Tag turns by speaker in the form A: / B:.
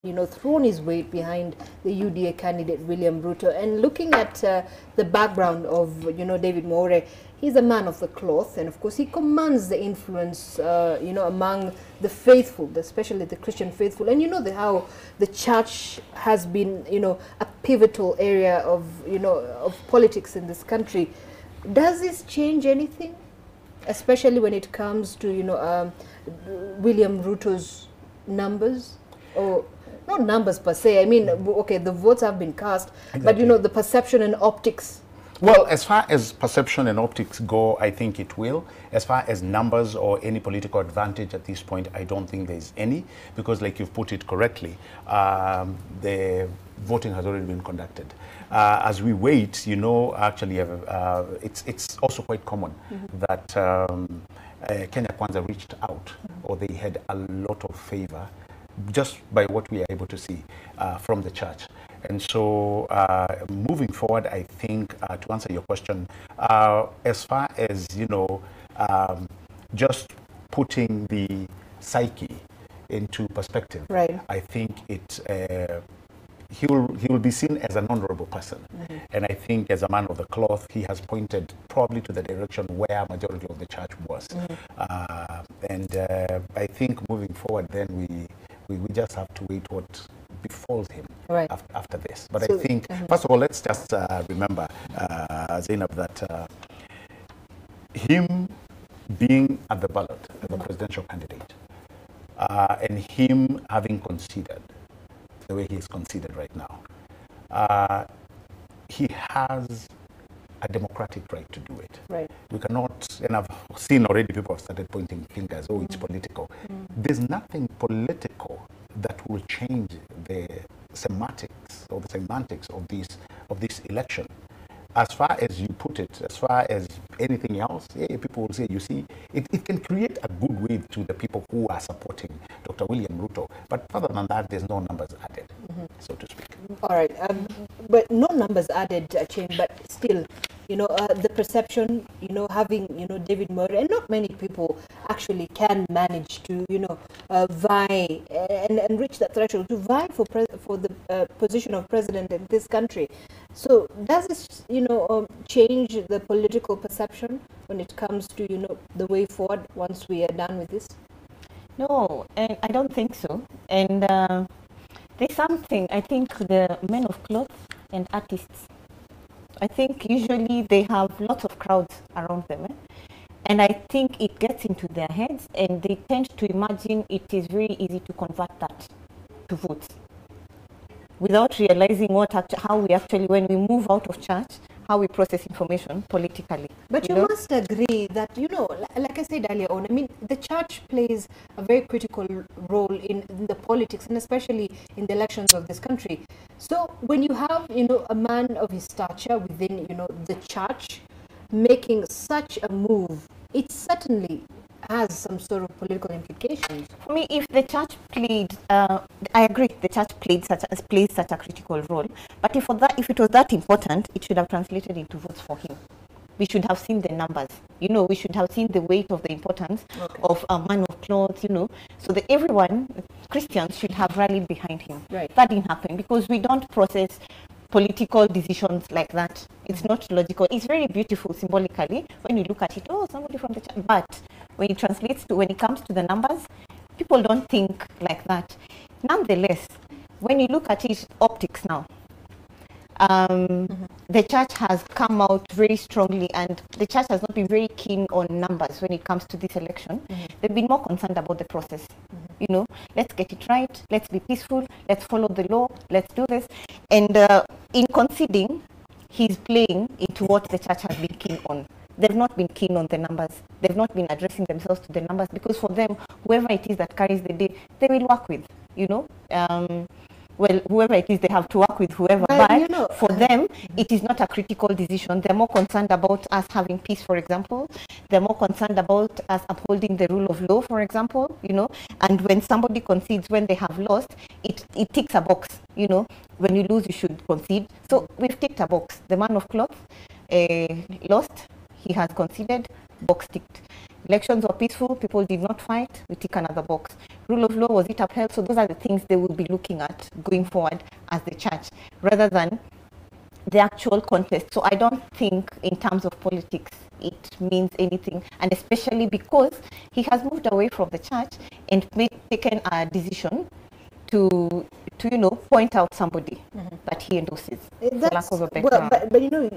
A: thrown his weight behind the UDA candidate William Ruto. And looking at the background of, David More, he's a man of the cloth, and of course he commands the influence, among the faithful, especially the Christian faithful. And how the church has been, a pivotal area of, of politics in this country. Does this change anything, especially when it comes to, William Ruto's numbers? Or not numbers per se, I mean, okay, the votes have been cast, exactly. But the perception and optics.
B: Well, as far as perception and optics go, I think it will. As far as numbers or any political advantage at this point, I don't think there's any, because like you've put it correctly, the voting has already been conducted. As we wait, actually, it's also quite common that Kenya Kwanza reached out, or they had a lot of favor just by what we are able to see from the church. And so moving forward, I think to answer your question, as far as, just putting the psyche into perspective,
A: right.
B: I think he will be seen as an honorable person. And I think as a man of the cloth, he has pointed probably to the direction where majority of the church was. And I think moving forward, then we just have to wait what befalls him right. after this. But so, I think, first of all, let's just remember, Zainab, that him being at the ballot as a presidential candidate and him having conceded the way he is conceded right now, he has a democratic right to do it.
A: Right.
B: We cannot, and I've seen already people have started pointing fingers, oh, it's political. There's nothing political that will change the semantics or the semantics of this election. As far as you put it, as far as anything else, people will say, you see, it can create a goodwill to the people who are supporting Dr. William Ruto. But further than that, there's no numbers added, so to speak.
A: All right, but no numbers added, Achieng, but still, the perception, having, David Murray, and not many people actually can manage to, vie and reach that threshold, to vie for the position of president in this country. So does this, change the political perception when it comes to, the way forward once we are done with this?
C: No, I don't think so. And there's something, I think the men of cloth and artists, I think usually they have lots of crowds around them. And I think it gets into their heads and they tend to imagine it is very easy to convert that to votes, without realizing how we actually, when we move out of church, how we process information politically.
A: But you must agree that, like I said earlier on, I mean, the church plays a very critical role in the politics, and especially in the elections of this country. So when you have, a man of his stature within, the church making such a move, it certainly has some sort of political implications.
C: For me, if the church played, I agree, the church plays such a critical role. But if it was that important, it should have translated into votes for him. We should have seen the numbers. We should have seen the weight of the importance of a man of cloth. So that everyone, Christians, should have rallied behind him.
A: Right.
C: That didn't happen because we don't process political decisions like that. It's not logical. It's very beautiful symbolically when you look at it. Oh, somebody from the church. But when it comes to the numbers, people don't think like that. Nonetheless, when you look at it, optics now, the church has come out very strongly, and the church has not been very keen on numbers when it comes to this election. They've been more concerned about the process. Let's get it right, let's be peaceful, let's follow the law, let's do this. And in conceding, he's playing into what the church has been keen on. They've not been keen on the numbers. They've not been addressing themselves to the numbers, because for them, whoever it is that carries the day, they will work with, well, whoever it is, they have to work with whoever. But for them, it is not a critical decision. They're more concerned about us having peace, for example. They're more concerned about us upholding the rule of law, for example, And when somebody concedes when they have lost, it ticks a box, When you lose, you should concede. So we've ticked a box. The man of cloth lost. He has conceded, box ticked. Elections were peaceful, people did not fight, we tick another box. Rule of law, was it upheld? So those are the things they will be looking at going forward as the church, rather than the actual contest. So I don't think in terms of politics it means anything, and especially because he has moved away from the church and taken a decision to point out somebody that he endorses, for lack of a better
A: but you know,